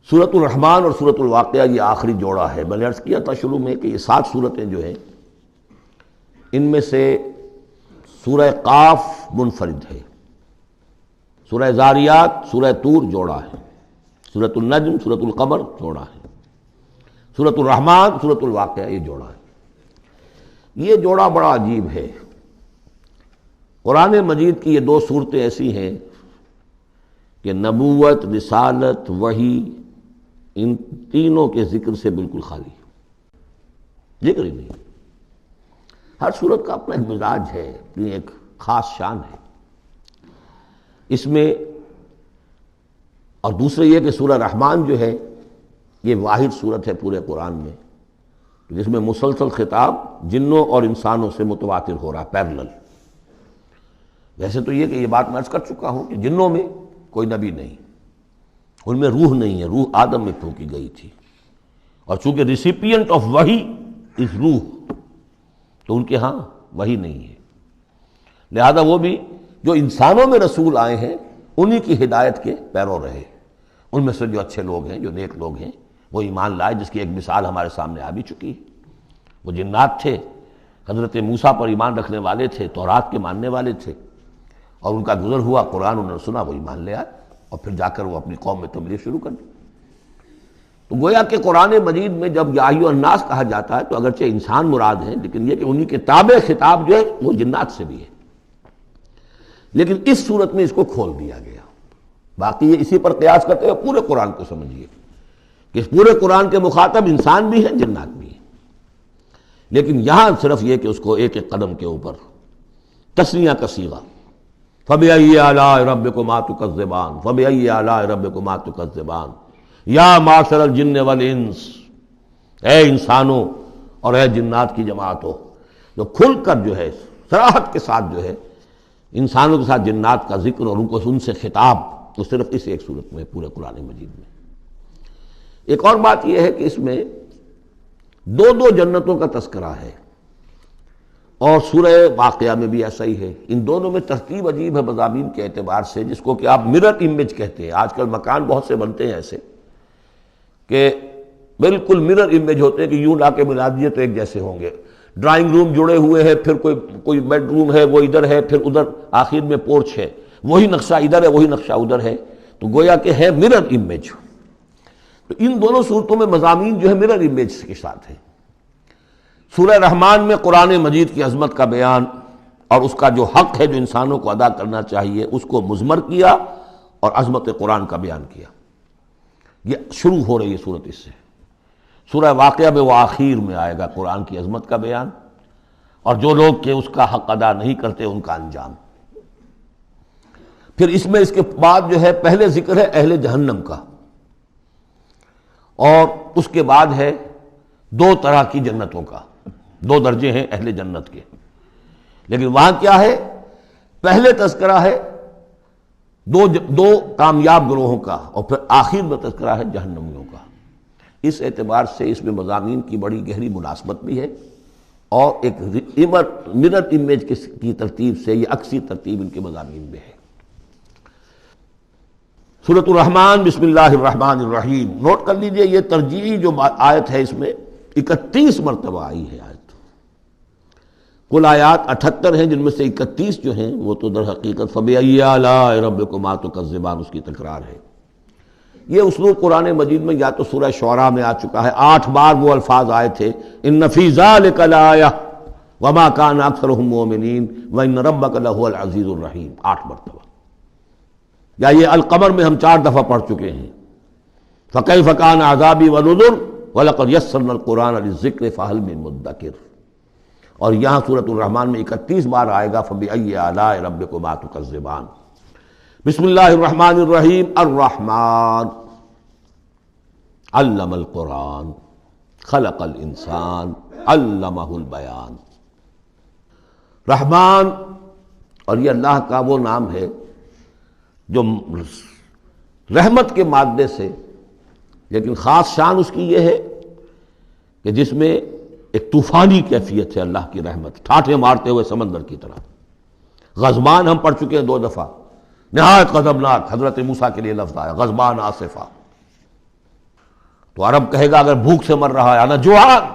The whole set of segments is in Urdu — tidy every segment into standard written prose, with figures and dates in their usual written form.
سورۃ الرحمن اور سورۃ الواقعہ یہ آخری جوڑا ہے۔ میں نے عرض کیا تھا شروع میں کہ یہ 7 صورتیں جو ہیں ان میں سے سورہ قاف منفرد ہے، سورہ زاریات، سورہ طور جوڑا ہے، سورۃ النجم، سورۃ القمر جوڑا ہے، سورۃ الرحمن، سورۃ الواقعہ یہ جوڑا ہے۔ یہ جوڑا بڑا عجیب ہے۔ قرآن مجید کی یہ 2 صورتیں ایسی ہیں کہ نبوت، رسالت، وحی، ان تینوں کے ذکر سے بالکل خالی، ذکر ہی نہیں۔ ہر صورت کا اپنا ایک مزاج ہے، اپنی ایک خاص شان ہے اس میں۔ اور دوسرے یہ کہ سورہ رحمان جو ہے یہ واحد صورت ہے پورے قرآن میں جس میں مسلسل خطاب جنوں اور انسانوں سے متواتر ہو رہا، پیرلل۔ ویسے تو یہ کہ یہ بات میں عرض کر چکا ہوں کہ جنوں میں کوئی نبی نہیں، ان میں روح نہیں ہے، روح آدم میں پھونکی گئی تھی، اور چونکہ ریسیپینٹ آف وحی از روح، تو ان کے ہاں وحی نہیں ہے، لہذا وہ بھی جو انسانوں میں رسول آئے ہیں انہی کی ہدایت کے پیرو رہے۔ ان میں سے جو اچھے لوگ ہیں، جو نیک لوگ ہیں، وہ ایمان لائے، جس کی ایک مثال ہمارے سامنے آ بھی چکی ہے۔ وہ جنات تھے، حضرت موسیٰ پر ایمان رکھنے والے تھے، تورات کے ماننے والے تھے، اور ان کا گزر ہوا، قرآن انہوں نے سنا، وہ ایمان لے آئے، اور پھر جا کر وہ اپنی قوم میں تبلیغ شروع کر دی۔ تو گویا کہ قرآن مجید میں جب یا ایھا الناس کہا جاتا ہے تو اگرچہ انسان مراد ہیں، لیکن یہ کہ انہی کے تابع خطاب جو ہے وہ جنات سے بھی ہے، لیکن اس صورت میں اس کو کھول دیا گیا۔ باقی یہ اسی پر قیاس کرتے ہوئے پورے قرآن کو سمجھیے کہ اس پورے قرآن کے مخاطب انسان بھی ہیں، جنات بھی ہیں، لیکن یہاں صرف یہ کہ اس کو ایک ایک قدم کے اوپر تثنیہ کا صیغہ، فَبِأَيِّ آلَاءِ رَبِّكُمَا تُكَذِّبَانِ فَبِأَيِّ آلَاءِ رَبِّكُمَا تُكَذِّبَانِ یا معشر الجن والانس، اے انسانوں اور اے جنات کی جماعتوں، جو کھل کر جو ہے صراحت کے ساتھ جو ہے انسانوں کے ساتھ جنات کا ذکر اور ان سے خطاب، تو صرف اس ایک صورت میں پورے قرآن مجید میں۔ ایک اور بات یہ ہے کہ اس میں 2 جنتوں کا تذکرہ ہے، اور سورہ واقعہ میں بھی ایسا ہی ہے۔ ان دونوں میں ترتیب عجیب ہے مضامین کے اعتبار سے، جس کو کہ آپ مرر امیج کہتے ہیں۔ آج کل مکان بہت سے بنتے ہیں ایسے کہ بالکل مرر امیج ہوتے ہیں کہ یوں لا کے ملا دیے تو ایک جیسے ہوں گے۔ ڈرائنگ روم جڑے ہوئے ہیں، پھر کوئی بیڈ روم ہے وہ ادھر ہے، پھر ادھر آخر میں پورچ ہے، وہی نقشہ ادھر ہے، وہی نقشہ ادھر ہے، تو گویا کہ ہے مرر امیج۔ تو ان دونوں صورتوں میں مضامین جو ہے مرر امیج کے ساتھ ہے۔ سورہ رحمان میں قرآن مجید کی عظمت کا بیان اور اس کا جو حق ہے جو انسانوں کو ادا کرنا چاہیے اس کو مضمر کیا، اور عظمت قرآن کا بیان کیا۔ یہ شروع ہو رہی ہے صورت اس سے۔ سورہ واقعہ میں وہ آخر میں آئے گا قرآن کی عظمت کا بیان، اور جو لوگ کہ اس کا حق ادا نہیں کرتے ان کا انجام۔ پھر اس میں اس کے بعد جو ہے پہلے ذکر ہے اہل جہنم کا، اور اس کے بعد ہے 2 طرح کی جنتوں کا، 2 درجے ہیں اہل جنت کے، لیکن وہاں کیا ہے؟ پہلے تذکرہ ہے دو کامیاب گروہوں کا، اور پھر آخر میں تذکرہ ہے جہنمیوں کا۔ اس اعتبار سے اس میں مضامین کی بڑی گہری مناسبت بھی ہے، اور ایک مرر امیج کی ترتیب سے یہ عکسی ترتیب ان کے مضامین میں ہے۔ سورۃ الرحمن، بسم اللہ الرحمن الرحیم۔ نوٹ کر لیجئے یہ ترجیحی جو آیت ہے اس میں 31 مرتبہ آئی ہے آیت۔ کل آیات 78 ہیں، جن میں سے 31 جو ہیں وہ تو در حقیقت فَبِأَيِّ آلَاءِ رَبِّكُمَا تُكَذِّبَانِ اس کی تکرار ہے۔ یہ اسلوب قرآن مجید میں یا تو سورہ شعراء میں آ چکا ہے، 8 بار وہ الفاظ آئے تھے، إِنَّ فِي ذَلِكَ لَآيَةً وَمَا كَانَ أَكْثَرُهُم مُؤْمِنِينَ وَإِنَّ رَبَّكَ لَهُوَ الْعَزِيزُ الرَّحِيمُ 8 مرتبہ۔ یا یہ القمر میں ہم 4 دفعہ پڑھ چکے ہیں، فَكَيْفَ كَانَ عَذَابِي وَنُذُرِ وَلَقَدْ يَسَّرْنَا الْقُرْآنَ لِلذِّكْرِ فَهَلْ مِن مُدَّكِرٍ۔ اور یہاں سورۃ الرحمن میں 31 بار آئے گا فَبِأَيِّ آلَاءِ رَبِّكُمَا تُكَذِّبَانِ۔ بسم اللہ الرحمن الرحیم۔ الرحمن علم القرآن خلق الانسان علمہ البیان۔ رحمان، اور یہ اللہ کا وہ نام ہے جو رحمت کے مادے سے، لیکن خاص شان اس کی یہ ہے کہ جس میں ایک طوفانی کیفیت ہے اللہ کی رحمت، ٹھاٹھے مارتے ہوئے سمندر کی طرح۔ غضبان ہم پڑھ چکے ہیں 2 دفعہ، نہایت غضبناک، حضرت موسیٰ کے لیے لفظ آیا غضبان آصفہ۔ تو عرب کہے گا اگر بھوک سے مر رہا ہے انا جوعان،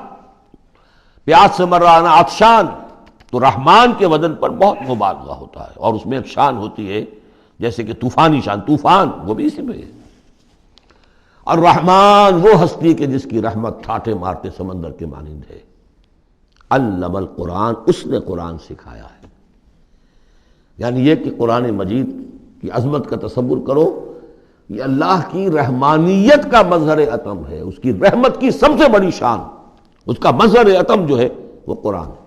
پیاس سے مر رہا ہے انا عطشان، تو رحمان کے وزن پر بہت مبالغہ ہوتا ہے، اور اس میں ایک شان ہوتی ہے جیسے کہ طوفانی شان، طوفان وہ بھی اسی میں ہے۔ اور رحمان وہ ہستی کہ جس کی رحمت ٹھاٹھے مارتے سمندر کے مانند ہے۔ علم القرآن، اس نے قرآن سکھایا ہے۔ یعنی یہ کہ قرآن مجید کی عظمت کا تصور کرو، یہ اللہ کی رحمانیت کا مظہر عتم ہے، اس کی رحمت کی سب سے بڑی شان، اس کا مظہر عتم جو ہے وہ قرآن ہے۔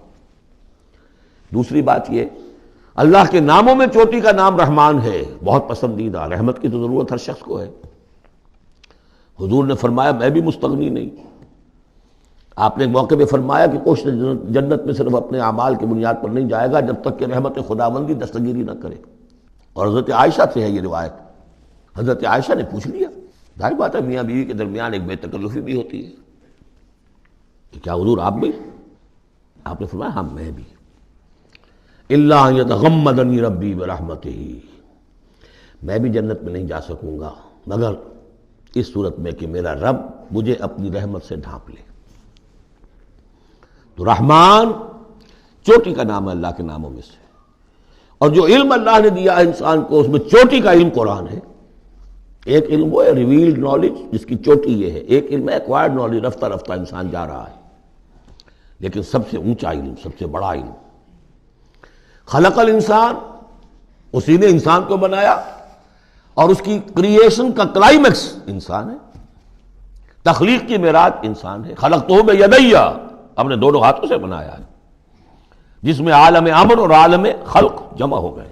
دوسری بات یہ، اللہ کے ناموں میں چوٹی کا نام رحمان ہے، بہت پسندیدہ، رحمت کی تو ضرورت ہر شخص کو ہے۔ حضور نے فرمایا میں بھی مستغنی نہیں۔ آپ نے ایک موقع پہ فرمایا کہ کوشش جنت میں صرف اپنے اعمال کی بنیاد پر نہیں جائے گا جب تک کہ رحمت خداوندی دستگیری نہ کرے، اور حضرت عائشہ سے ہے یہ روایت۔ حضرت عائشہ نے پوچھ لیا، ظاہر بات ہے میاں بیوی کے درمیان ایک بے تکلفی بھی ہوتی ہے کہ کیا حضور آپ بھی؟ آپ نے فرمایا ہاں میں بھی۔ الا ان یتغمدنی ربی برحمتہ، میں بھی جنت میں نہیں جا سکوں گا مگر اس صورت میں کہ میرا رب مجھے اپنی رحمت سے ڈھانپ لے۔ تو رحمان چوٹی کا نام ہے اللہ کے ناموں میں سے، اور جو علم اللہ نے دیا ہے انسان کو اس میں چوٹی کا علم قرآن ہے۔ ایک علم وہ ہے ریویلڈ نالج جس کی چوٹی یہ ہے، ایک علم ہے ایکوائرڈ نالج، رفتہ رفتہ انسان جا رہا ہے، لیکن سب سے اونچا علم، سب سے بڑا علم خلق الانسان، اسی نے انسان کو بنایا، اور اس کی کریشن کا کلائمیکس انسان ہے، تخلیق کی معراج انسان ہے۔ خلقتہ بیدی، اپنے دونوں ہاتھوں سے بنایا ہے، جس میں عالم امر اور عالم خلق جمع ہو گئے۔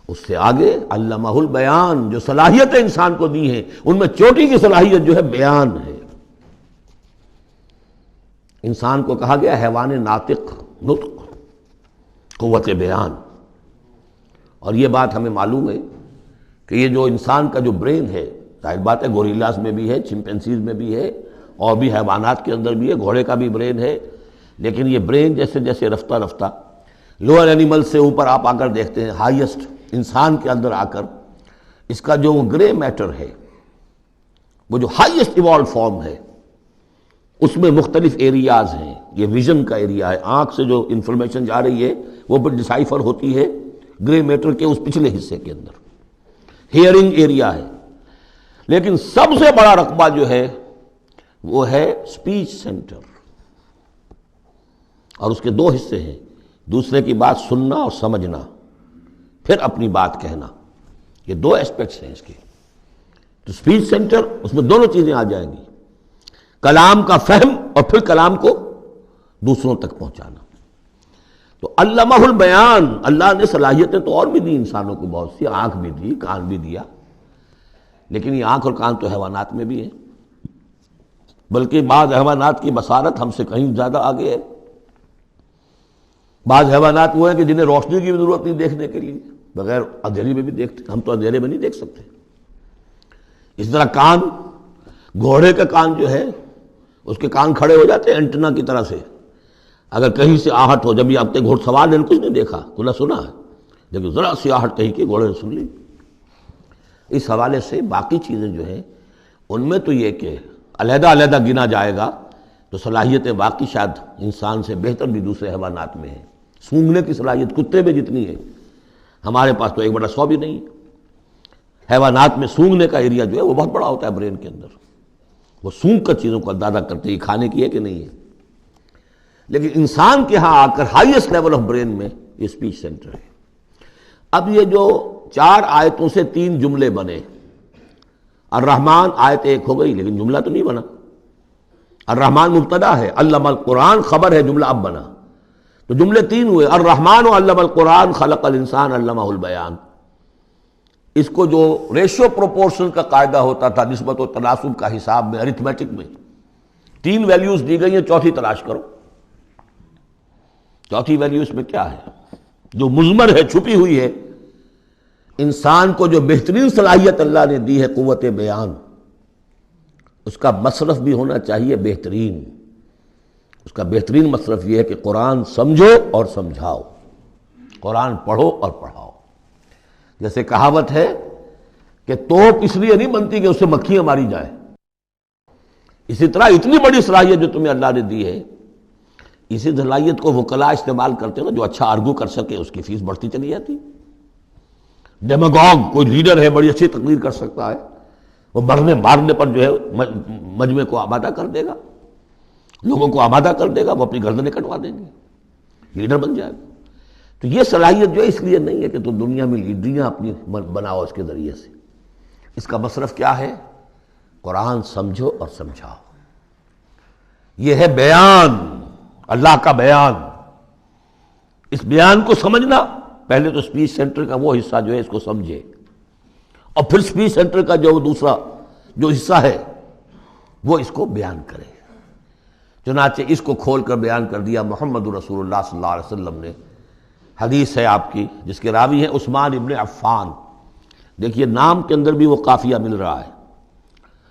اس سے آگے علمہ البیان، جو صلاحیتیں انسان کو دی ہیں ان میں چوٹی کی صلاحیت جو ہے بیان ہے۔ انسان کو کہا گیا حیوان ناطق، نطق، قوت بیان، اور یہ بات ہمیں معلوم ہے کہ یہ جو انسان کا جو برین ہے، ظاہر بات ہے گوریلاز میں بھی ہے، چمپینزیز میں بھی ہے، اور بھی حیوانات کے اندر بھی ہے، گھوڑے کا بھی برین ہے، لیکن یہ برین جیسے جیسے رفتہ رفتہ لوئر اینیمل سے اوپر آپ آ کر دیکھتے ہیں، ہائیسٹ انسان کے اندر آ کر اس کا جو گرے میٹر ہے، وہ جو ہائیسٹ ایوالوڈ فارم ہے، اس میں مختلف ایریاز ہیں۔ یہ ویژن کا ایریا ہے، آنکھ سے جو انفارمیشن جا رہی ہے وہ پھر ڈسائفر ہوتی ہے گرے میٹر کے اس پچھلے حصے کے اندر، ہیئرنگ ایریا ہے۔ لیکن سب سے بڑا رقبہ جو ہے وہ ہے سپیچ سینٹر، اور اس کے دو حصے ہیں، دوسرے کی بات سننا اور سمجھنا، پھر اپنی بات کہنا، یہ دو ایسپیکٹس ہیں اس کے۔ تو سپیچ سینٹر، اس میں دونوں چیزیں آ جائیں گی، کلام کا فہم اور پھر کلام کو دوسروں تک پہنچانا۔ تو علمہ البیان، اللہ نے صلاحیتیں تو اور بھی دی انسانوں کو بہت سی، آنکھ بھی دی، کان بھی دیا، لیکن یہ آنکھ اور کان تو حیوانات میں بھی ہے، بلکہ بعض حیوانات کی بصارت ہم سے کہیں زیادہ آگے ہے۔ بعض حیوانات وہ ہیں کہ جنہیں روشنی کی بھی ضرورت نہیں دیکھنے کے لیے، بغیر اندھیرے میں بھی دیکھتے، ہم تو اندھیرے میں نہیں دیکھ سکتے۔ اس طرح کان، گھوڑے کا کان جو ہے اس کے کان کھڑے ہو جاتے ہیں اینٹنا کی طرح سے، اگر کہیں سے آہٹ ہو، جب یہ اب تک گھوڑ سوار نے کچھ نہیں دیکھا، کھلا سنا ہے، لیکن ذرا سی آہٹ کہیں کی گھوڑے نے سن لی۔ اس حوالے سے باقی چیزیں جو ہیں ان میں تو یہ کہ علیحدہ علیحدہ گنا جائے گا تو صلاحیتیں باقی شاید انسان سے بہتر بھی دوسرے حیوانات میں ہیں۔ سونگھنے کی صلاحیت کتے میں جتنی ہے ہمارے پاس تو 1/100 بھی نہیں ہے۔ حیوانات میں سونگھنے کا ایریا جو ہے وہ بہت بڑا ہوتا ہے برین کے اندر، وہ سونگ کر چیزوں کو اندازہ کرتے ہیں کھانے کی ہے کہ نہیں ہے۔ لیکن انسان کے ہاں آ کر ہائیسٹ لیول آف برین میں یہ اسپیچ سینٹر ہے۔ اب یہ جو 4 آیتوں سے 3 جملے بنے، الرحمن آیت 1 ہو گئی لیکن جملہ تو نہیں بنا، الرحمن مبتدا ہے، علم القرآن خبر ہے، جملہ اب بنا، تو جملے 3 ہوئے، الرحمن علم القرآن خلق الانسان علمہ البیان۔ اس کو جو ریشو پروپورشن کا قاعدہ ہوتا تھا نسبت و تناسب کا حساب میں، ارتھمیٹک میں 3 ویلیوز دی گئی ہیں، چوتھی تلاش کرو۔ چوتھی ویلیو اس میں کیا ہے جو مضمر ہے، چھپی ہوئی ہے؟ انسان کو جو بہترین صلاحیت اللہ نے دی ہے قوت بیان، اس کا مصرف بھی ہونا چاہیے بہترین۔ اس کا بہترین مصرف یہ ہے کہ قرآن سمجھو اور سمجھاؤ، قرآن پڑھو اور پڑھاؤ۔ جیسے کہاوت ہے کہ توپ اس لیے نہیں بنتی کہ اس سے مکھیاں ماری جائیں، اسی طرح اتنی بڑی صلاحیت جو تمہیں اللہ نے دی ہے، اسی صلاحیت کو وکلاء استعمال کرتے ہو، جو اچھا آرگو کر سکے اس کی فیس بڑھتی چلی جاتی۔ ڈیماگوگ کوئی لیڈر ہے، بڑی اچھی تقریر کر سکتا ہے، وہ مرنے مارنے پر جو ہے مجمع کو آمادہ کر دے گا، لوگوں کو آمادہ کر دے گا، وہ اپنی گردنیں کٹوا دیں گے، لیڈر بن جائے گا۔ تو یہ صلاحیت جو ہے اس لیے نہیں ہے کہ تم دنیا میں لیڈریاں اپنی بناؤ اس کے ذریعے سے، اس کا مصرف کیا ہے؟ قرآن سمجھو اور سمجھاؤ۔ یہ ہے بیان، اللہ کا بیان۔ اس بیان کو سمجھنا، پہلے تو اسپیچ سینٹر کا وہ حصہ جو ہے اس کو سمجھے، اور پھر اسپیچ سینٹر کا جو دوسرا جو حصہ ہے وہ اس کو بیان کرے۔ چنانچہ اس کو کھول کر بیان کر دیا محمد رسول اللہ صلی اللہ علیہ وسلم نے۔ حدیث ہے آپ کی جس کے راوی ہیں عثمان ابن عفان۔ دیکھیے نام کے اندر بھی وہ قافیہ مل رہا ہے،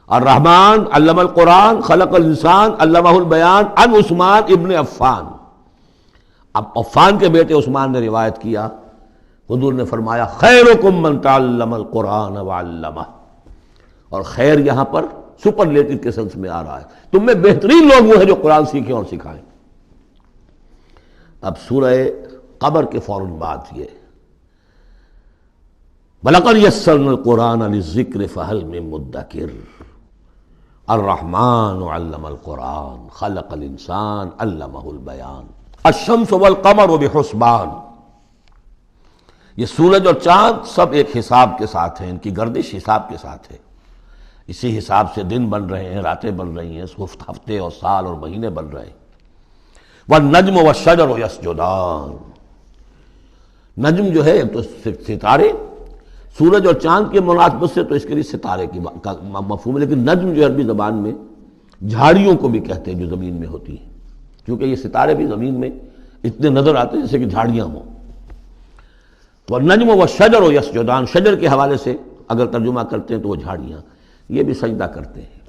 الرحمن علم القرآن خلق الانسان علمہ البیان عن عثمان ابن عفان۔ اب عفان کے بیٹے عثمان نے روایت کیا، حضور نے فرمایا خیرکم من تعلم القرآن وعلمہ، اور خیر یہاں پر سپرلیٹو کے سنس میں آ رہا ہے، تم میں بہترین لوگ وہ ہیں جو قرآن سیکھیں اور سکھائیں۔ اب سورہ قمر کے فوراً بعد یہ وَلَقَدْ يَسَّرْنَا الْقُرْآنَ لِلذِّكْرِ فَهَلْ مِن مُدَّكِرٍ الرحمن علم القرآن خلق الانسان علمہ البیان الشمس والقمر بحسبان۔ یہ سورج اور چاند سب ایک حساب کے ساتھ ہیں، ان کی گردش حساب کے ساتھ ہے، اسی حساب سے دن بن رہے ہیں، راتیں بن رہی ہیں، ہفتے اور سال اور مہینے بن رہے ہیں۔ والنجم والشجر یسجدان، نجم جو ہے ایک تو ستارے، سورج اور چاند کے مناسبت سے تو اس کے لیے ستارے کی مفہوم ہے، لیکن نجم جو عربی زبان میں جھاڑیوں کو بھی کہتے ہیں جو زمین میں ہوتی ہیں، کیونکہ یہ ستارے بھی زمین میں اتنے نظر آتے ہیں جیسے کہ جھاڑیاں ہوں۔ والنجم والشجر یسجدان، شجر کے حوالے سے اگر ترجمہ کرتے ہیں تو وہ جھاڑیاں، یہ بھی سجدہ کرتے ہیں،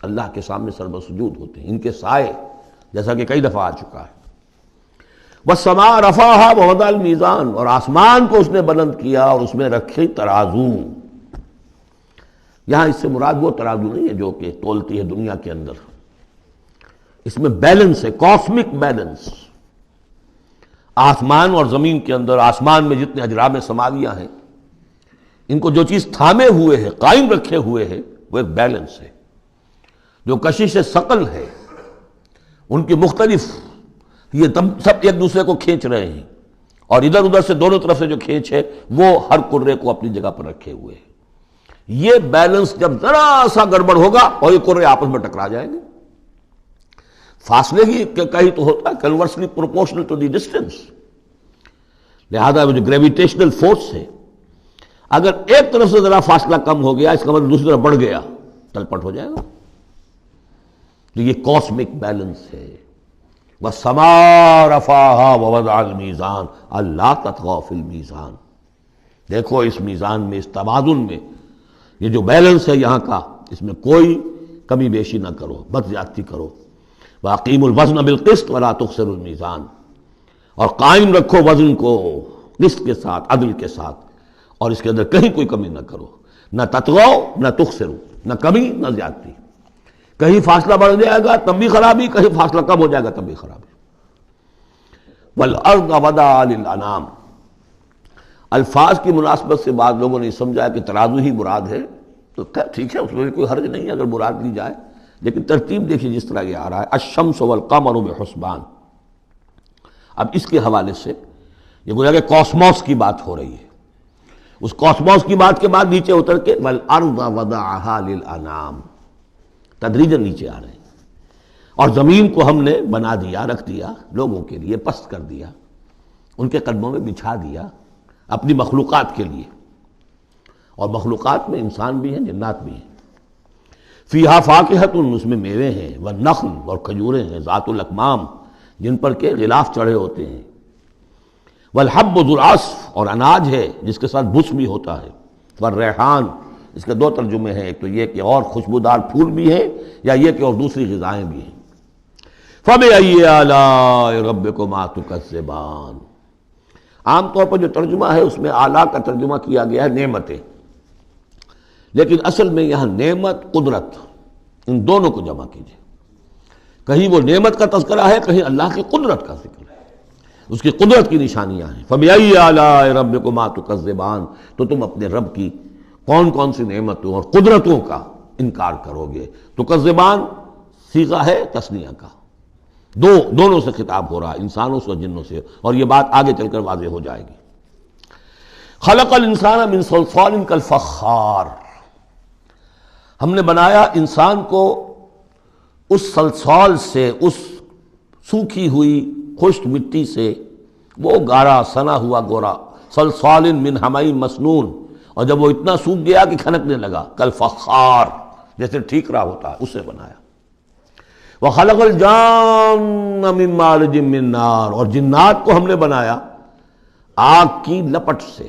اللہ کے سامنے سربسجود ہوتے ہیں، ان کے سائے جیسا کہ کئی دفعہ آ چکا ہے۔ والسماء رفعها ووضع الميزان، اور آسمان کو اس نے بلند کیا اور اس میں رکھے ترازو۔ یہاں اس سے مراد وہ ترازو نہیں ہے جو کہ تولتی ہے دنیا کے اندر، اس میں بیلنس ہے، کاسمک بیلنس۔ آسمان اور زمین کے اندر، آسمان میں جتنے اجرام سماویہ ہیں، ان کو جو چیز تھامے ہوئے ہے، قائم رکھے ہوئے ہے، وہ ایک بیلنس ہے۔ جو کشش ثقل ہے، ان کی مختلف، یہ سب ایک دوسرے کو کھینچ رہے ہیں، اور ادھر ادھر سے دونوں طرف سے جو کھینچ ہے وہ ہر کرے کو اپنی جگہ پر رکھے ہوئے ہیں۔ یہ بیلنس جب ذرا سا گڑبڑ ہوگا اور یہ کرے آپس میں ٹکرا جائیں گے، فاصلے ہی کہیں تو ہوتا ہے conversely proportional to the distance, لہذا وہ جو گریویٹیشنل فورس ہے، اگر ایک طرف سے ذرا فاصلہ کم ہو گیا اس کا مطلب دوسری طرف بڑھ گیا، تلپٹ ہو جائے گا۔ تو یہ کاسمک بیلنس ہے۔ وَالسَّمَاءَ رَفَعَهَا وَوَضَعَ الْمِيزَانَ أَلَّا تَطْغَوْا فِي الْمِيزَانِ، دیکھو اس میزان میں، اس توازن میں، یہ جو بیلنس ہے یہاں کا، اس میں کوئی کمی بیشی نہ کرو، بد زیادتی کرو۔ وَأَقِيمُوا الْوَزْنَ بِالْقِسْطِ وَلَا تُخْسِرُوا الْمِيزَانَ، اور قائم رکھو وزن کو قسط کے ساتھ، عدل کے ساتھ، اور اس کے اندر کہیں کوئی کمی نہ کرو، نہ تطغوا نہ تخسروا، نہ کمی نہ زیادتی۔ کہیں فاصلہ بڑھ جائے گا تب بھی خرابی، کہیں فاصلہ کم ہو جائے گا تب بھی خرابی۔ وَالْأَرْضَ وَضَعَهَا لِلْأَنَامِ، الفاظ کی مناسبت سے بعض لوگوں نے سمجھا کہ ترازو ہی مراد ہے، تو ٹھیک ہے، اس میں کوئی حرج نہیں ہے اگر مراد لی جائے، لیکن ترتیب دیکھیے جس طرح یہ آ رہا ہے الشمس والقمر بحسبان۔ اب اس کے حوالے سے یہ گویا کہ کاسموس کی بات ہو رہی ہے، اس کاسموس کی بات کے بعد نیچے اتر کے وَالْأَرْضَ وَضَعَهَا لِلْأَنَامِ، تدریجاً نیچے آ رہے ہیں، اور زمین کو ہم نے بنا دیا، رکھ دیا لوگوں کے لیے، پست کر دیا، ان کے قدموں میں بچھا دیا اپنی مخلوقات کے لیے، اور مخلوقات میں انسان بھی ہیں، جنات بھی ہیں۔ فیہا فاکہۃ، اس میں میوے ہیں، والنخل، اور کھجوریں ہیں، ذات الاکمام، جن پر کے غلاف چڑھے ہوتے ہیں، والحب ذو العصف، اور اناج ہے جس کے ساتھ بھس بھی ہوتا ہے، والریحان، اس کے دو ترجمے ہیں، ایک تو یہ کہ اور خوشبودار پھول بھی ہیں، یا یہ کہ اور دوسری غذائیں بھی ہیں۔ فَبِأَيِّ آلَاءِ رَبِّكُمَا تُكَذِّبَانِ، عام طور پر جو ترجمہ ہے اس میں آلہ کا ترجمہ کیا گیا ہے نعمتیں، لیکن اصل میں یہاں نعمت، قدرت، ان دونوں کو جمع کیجیے۔ کہیں وہ نعمت کا تذکرہ ہے، کہیں اللہ کی قدرت کا ذکر ہے، اس کی قدرت کی نشانیاں ہیں۔ فَبِأَيِّ آلَاءِ رَبِّكُمَا تُكَذِّبَانِ، تو تم اپنے رب کی کون کون سی نعمتوں اور قدرتوں کا انکار کرو گے۔ تکذبان صیغہ ہے تثنیہ کا، دونوں سے خطاب ہو رہا ہے، انسانوں سے اور جنوں سے، اور یہ بات آگے چل کر واضح ہو جائے گی۔ خلق الانسان من صلصال کالفخار، ہم نے بنایا انسان کو اس صلصال سے، اس سوکھی ہوئی خشک مٹی سے، وہ گارا سنا ہوا گورا، صلصال من حمإ مسنون، اور جب وہ اتنا سوکھ گیا کہ کھنکنے لگا، کالفخار جیسے ٹھیکرا ہوتا ہے، اسے بنایا۔ وَخَلَقَ الْجَانَّ مِن مَّارِجٍ مِّن نَّارٍ، اور جنات کو ہم نے بنایا آگ کی لپٹ سے،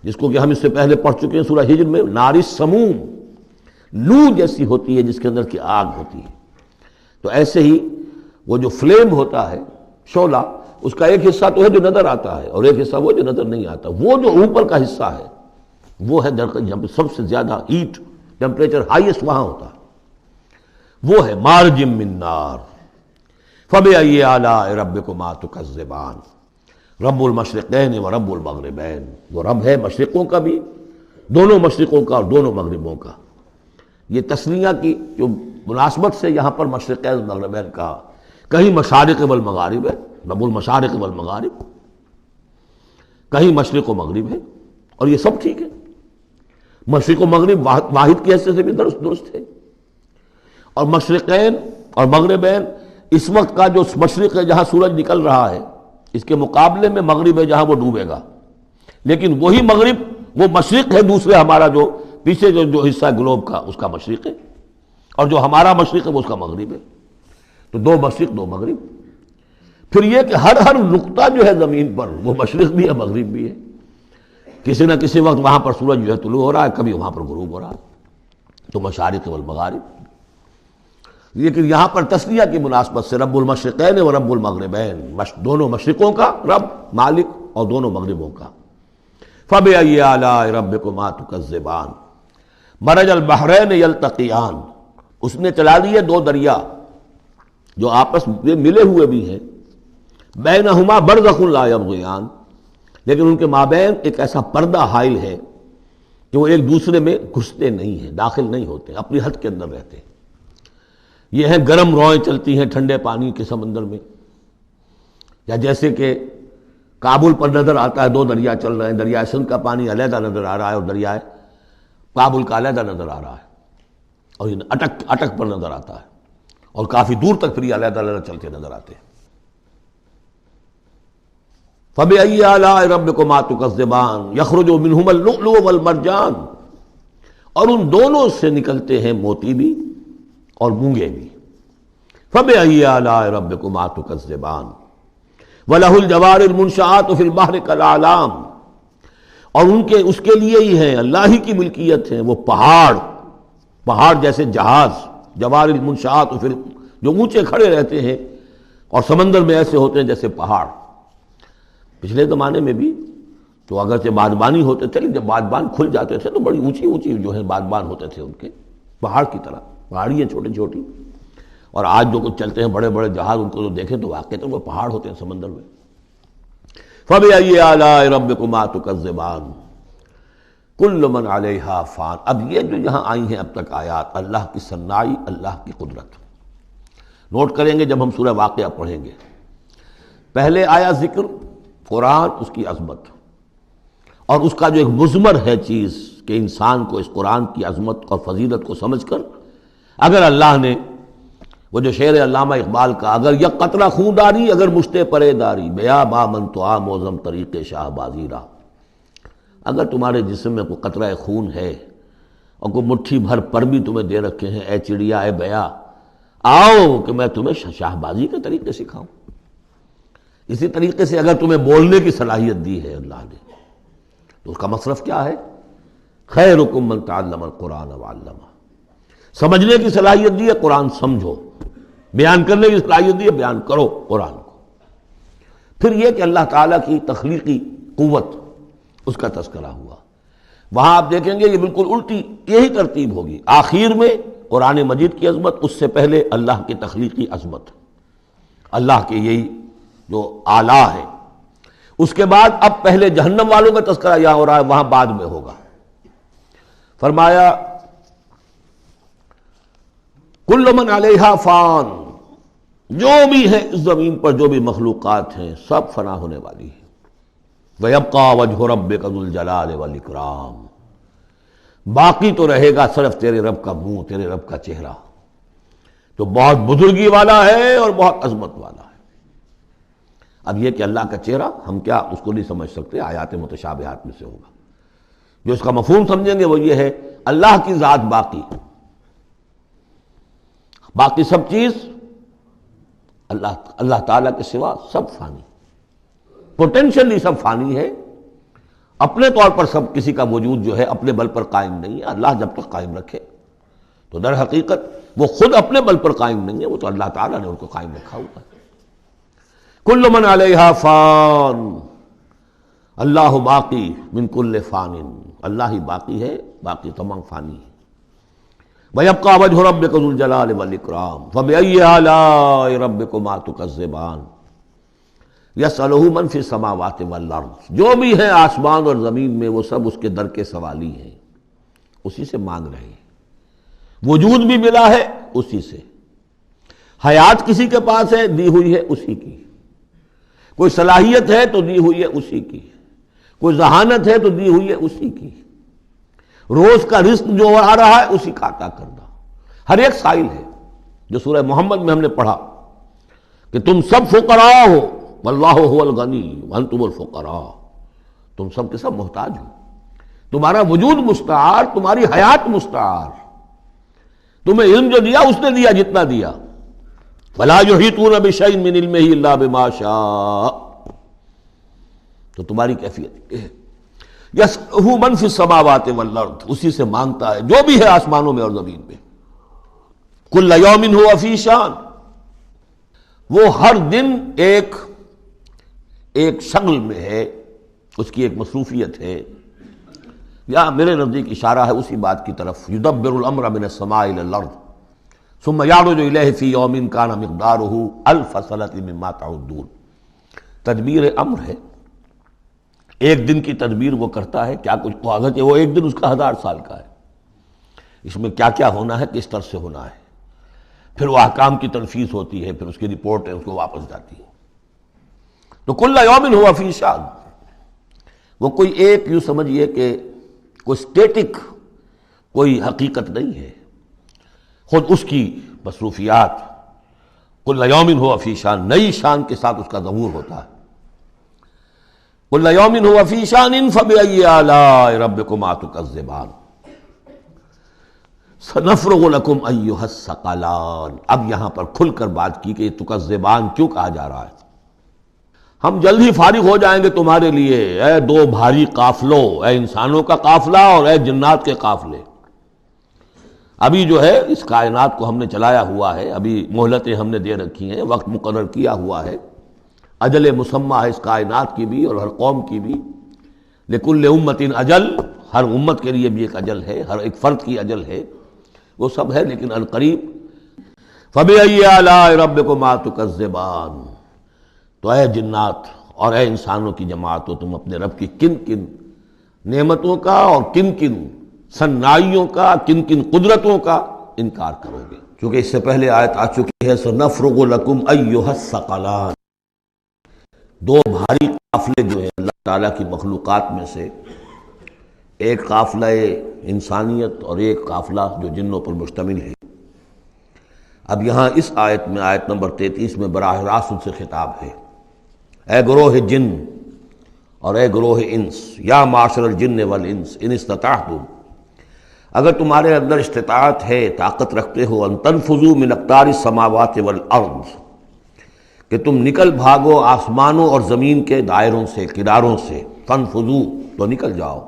جس کو کہ ہم اس سے پہلے پڑھ چکے ہیں سورہ ہجر میں، نار السموم، لو جیسی ہوتی ہے جس کے اندر کی آگ ہوتی ہے۔ تو ایسے ہی وہ جو فلیم ہوتا ہے، شعلہ، اس کا ایک حصہ تو ہے جو نظر آتا ہے اور ایک حصہ وہ جو نظر نہیں آتا، وہ جو اوپر کا حصہ ہے وہ ہے جہاں پہ سب سے زیادہ ہیٹ ٹیمپریچر ہائیسٹ وہاں ہوتا ہے، وہ ہے مارج من نار۔ فَبِأَيِّ آلَاءِ رَبِّكُمَا تُكَذِّبَانِ، رب المشرقین و رب المغربین، وہ رب ہے مشرقوں کا بھی، دونوں مشرقوں کا اور دونوں مغربوں کا۔ یہ تسنیہ کی جو مناسبت سے یہاں پر مشرقین و مغربین کہا، کہیں مشارق والمغارب ہے، رب المشارق والمغارب، کہیں مشرق و مغرب ہے، اور یہ سب ٹھیک ہے، مشرق و مغرب واحد کی حیثیت سے بھی درست ہے۔ اور مشرقین اور مغربین، اس وقت کا جو مشرق ہے جہاں سورج نکل رہا ہے، اس کے مقابلے میں مغرب ہے جہاں وہ ڈوبے گا، لیکن وہی مغرب وہ مشرق ہے دوسرے، ہمارا جو پیچھے جو حصہ ہے گلوب کا، اس کا مشرق ہے، اور جو ہمارا مشرق ہے وہ اس کا مغرب ہے۔ تو دو مشرق دو مغرب۔ پھر یہ کہ ہر نقطہ جو ہے زمین پر وہ مشرق بھی ہے مغرب بھی ہے، کسی نہ کسی وقت وہاں پر سورج جو ہے طلوع ہو رہا ہے، کبھی وہاں پر غروب ہو رہا ہے، تو مشارق والمغارب۔ لیکن یہاں پر تسنیہ کی مناسبت سے رب المشرقین و رب المغربین، دونوں مشرقوں کا رب مالک اور دونوں مغربوں کا۔ فَبِأَيِّ آلَاءِ رَبِّكُمَا تُكَذِّبَانِ، مَرَجَ الْبَحْرَيْنِ يَلْتَقِيَانِ، اس نے چلا دیے دو دریا جو آپس میں ملے ہوئے بھی ہیں، بَيْنَهُمَا بَرْزَخٌ لَا يَبْغِيَانِ، لیکن ان کے مابین ایک ایسا پردہ حائل ہے کہ وہ ایک دوسرے میں گھستے نہیں ہیں، داخل نہیں ہوتے، اپنی حد کے اندر رہتے ہیں۔ یہ ہیں گرم روئیں چلتی ہیں ٹھنڈے پانی کے سمندر میں، یا جیسے کہ کابل پر نظر آتا ہے دو دریا چل رہے ہیں، دریائے سندھ کا پانی علیحدہ نظر آ رہا ہے اور دریائے کابل کا علیحدہ نظر آ رہا ہے، اور یہ اٹک پر نظر آتا ہے، اور کافی دور تک پھر یہ علیحدہ علیحدہ چلتے نظر آتے ہیں۔ فَبِأَيِّ آلَاءِ رَبِّكُمَا تُكَذِّبَانِ يَخْرُجُ مِنْهُمَا اللُّؤْلُؤُ وَالْمَرْجَانُ، اور ان دونوں سے نکلتے ہیں موتی بھی اور مونگے بھی۔ فَبِأَيِّ آلَاءِ رَبِّكُمَا تُكَذِّبَانِ وَلَهُ الْجَوَارِ الْمُنشَآتُ فِي الْبَحْرِ كَالْأَعْلَامِ، اور اس کے لیے ہی ہیں، اللہ ہی کی ملکیت ہے وہ پہاڑ جیسے جہاز، جوار المنشآت جو اونچے کھڑے رہتے ہیں اور سمندر میں ایسے ہوتے ہیں جیسے پہاڑ۔ پچھلے زمانے میں بھی تو اگرچہ بادبانی ہوتے تھے، جب بادبان کھل جاتے تھے تو بڑی اونچی جو ہے بادبان ہوتے تھے ان کے، پہاڑ کی طرح، پہاڑیاں چھوٹی چھوٹی، اور آج جو کچھ چلتے ہیں بڑے بڑے جہاز، ان کو جو دیکھیں تو واقعی وہ پہاڑ ہوتے ہیں سمندر میں۔ فَبِأَيِّ آلَاءِ رَبِّكُمَا تُكَذِّبَانِ كُلُّ مَنْ عَلَيْهَا فَانٍ، اب یہ جو یہاں آئی ہیں اب تک آیات، اللہ کی صنائی، اللہ کی قدرت نوٹ کریں گے جب ہم سورہ واقعہ پڑھیں گے۔ پہلے آیا ذکر قرآن، اس کی عظمت، اور اس کا جو ایک مضمر ہے چیز کہ انسان کو اس قرآن کی عظمت اور فضیلت کو سمجھ کر، اگر اللہ نے وہ جو شعر علامہ اقبال کا، اگر یک قطرہ خون داری اگر مشتے پرے داری، بیا بامن تو آ موزم طریق شاہ بازی را، اگر تمہارے جسم میں کوئی قطرہ خون ہے اور کوئی مٹھی بھر پر بھی تمہیں دے رکھے ہیں، اے چڑیا اے بیا، آؤ کہ میں تمہیں شاہ بازی کے طریقے سکھاؤں۔ اسی طریقے سے اگر تمہیں بولنے کی صلاحیت دی ہے اللہ نے، تو اس کا مصرف کیا ہے؟ خیرکم من تعلم القرآن وعلمہ، سمجھنے کی صلاحیت دی ہے قرآن سمجھو، بیان کرنے کی صلاحیت دی ہے بیان کرو قرآن کو۔ پھر یہ کہ اللہ تعالیٰ کی تخلیقی قوت، اس کا تذکرہ ہوا۔ وہاں آپ دیکھیں گے یہ بالکل الٹی یہی ترتیب ہوگی، آخر میں قرآن مجید کی عظمت، اس سے پہلے اللہ کی تخلیقی عظمت، اللہ کے یہی جو اعلیٰ ہے. اس کے بعد اب پہلے جہنم والوں کا تذکرہ یہاں ہو رہا ہے، وہاں بعد میں ہوگا. فرمایا کل من علیہا فان، جو بھی ہے اس زمین پر جو بھی مخلوقات ہیں سب فنا ہونے والی ہے. وَيَبْقَى وَجْهُ رَبِّكَ ذُو الْجَلَالِ وَالْإِكْرَامِ، باقی تو رہے گا صرف تیرے رب کا منہ، تیرے رب کا چہرہ، تو بہت بزرگی والا ہے اور بہت عظمت والا ہے. اب یہ کہ اللہ کا چہرہ ہم کیا اس کو نہیں سمجھ سکتے، آیات متشابہات میں سے ہوگا. جو اس کا مفہوم سمجھیں گے وہ یہ ہے اللہ کی ذات باقی، باقی سب چیز اللہ تعالیٰ کے سوا سب فانی، پوٹینشلی سب فانی ہے. اپنے طور پر سب کسی کا وجود جو ہے اپنے بل پر قائم نہیں ہے. اللہ جب تک قائم رکھے تو در حقیقت وہ خود اپنے بل پر قائم نہیں ہے، وہ تو اللہ تعالیٰ نے ان کو قائم رکھا ہوا ہے. کل من علیہا فان، اللہ باقی من کل فان، اللہ ہی باقی ہے، باقی تمام فانی ہے. وَيَبْقَى وَجْهُ رَبِّكَ ذُو الْجَلَالِ وَالْإِكْرَامِ فَبِأَيِّ آلَاءِ رَبِّكُمَا تُكَذِّبَانِ يَسْأَلُهُ مَنْ فِي السَّمَاوَاتِ وَالْأَرْضِ، جو بھی ہے آسمان اور زمین میں وہ سب اس کے در کے سوالی ہیں، اسی سے مانگ رہے ہیں. وجود بھی ملا ہے اسی سے، حیات کسی کے پاس ہے دی ہوئی ہے اسی کی، کوئی صلاحیت ہے تو دی ہوئی ہے اسی کی، کوئی ذہانت ہے تو دی ہوئی ہے اسی کی، روز کا رزق جو آ رہا ہے اسی کا عطا کردہ. ہر ایک سائل ہے، جو سورہ محمد میں ہم نے پڑھا کہ تم سب فقراء ہو واللہ هو الغنی وانتم الفقراء، تم سب کے سب محتاج ہو، تمہارا وجود مستعار، تمہاری حیات مستعار، تمہیں علم جو دیا اس نے دیا جتنا دیا. فلا یحیطون بشیء من علمہ الا بما شاء، تو تمہاری کیفیت یہ ہے. یسألہ من فی السماوات والارض، اسی سے مانگتا ہے جو بھی ہے آسمانوں میں اور زمین میں. کل یوم ہوا فی شان، وہ ہر دن ایک شغل میں ہے، اس کی ایک مصروفیت ہے. یا میرے نزدیک اشارہ ہے اسی بات کی طرف، یدبر الامر من السماء الى الارض ثم یعرج الیہ فی یوم کان مقدارہ الف سنۃ مما تعدون. تدبیر امر ہے، ایک دن کی تدبیر وہ کرتا ہے، کیا کچھ اگرچہ وہ ایک دن اس کا 1000 سال کا ہے، اس میں کیا کیا ہونا ہے، کس طرح سے ہونا ہے، پھر وہ احکام کی تنفیذ ہوتی ہے، پھر اس کی رپورٹ ہے اس کو واپس جاتی ہے. تو کل یوم ہوا فی شان، وہ کوئی ایک یوں سمجھیے کہ کوئی اسٹیٹک کوئی حقیقت نہیں ہے، خود اس کی مصروفیات. کل یوم ہوا فی شان، نئی شان کے ساتھ اس کا ظہور ہوتا ہے. کل یوم ہوا فی شان فبأی آلاء ربکما تکذبان سنفرغ لکم ایھا الثقلان. اب یہاں پر کھل کر بات کی کہ یہ تکذبان کیوں کہا جا رہا ہے. ہم جلد ہی فارغ ہو جائیں گے تمہارے لیے، اے دو بھاری قافلوں، اے انسانوں کا قافلہ اور اے جنات کے قافلے. ابھی جو ہے اس کائنات کو ہم نے چلایا ہوا ہے، ابھی مہلتیں ہم نے دے رکھی ہیں، وقت مقرر کیا ہوا ہے، اجل مسمى ہے اس کائنات کی بھی اور ہر قوم کی بھی. لکل امت اجل، ہر امت کے لیے بھی ایک اجل ہے، ہر ایک فرد کی اجل ہے، وہ سب ہے لیکن القریب. فبأي آلاء ربكما تكذبان، تو اے جنات اور اے انسانوں کی جماعتوں، تم اپنے رب کی کن کن نعمتوں کا اور کن کن صنائیوں کا، کن کن قدرتوں کا انکار کرو گے. چونکہ اس سے پہلے آیت آ چکی ہے سنفرغ لکم ایھا الثقلان. دو بھاری قافلے جو ہیں اللہ تعالیٰ کی مخلوقات میں سے، ایک قافلہ انسانیت اور ایک قافلہ جو جنوں پر مشتمل ہے. اب یہاں اس آیت میں، آیت نمبر 33 میں براہ راست ان سے خطاب ہے، اے گروہ جن اور اے گروہ انس، یا معاشر الجن والانس ان استطعتم، اگر تمہارے اندر استطاعت ہے، طاقت رکھتے ہو، ان تنفذوا من اقطار السماوات والارض، کہ تم نکل بھاگو آسمانوں اور زمین کے دائروں سے، کناروں سے. تنفذوا تو نکل جاؤ.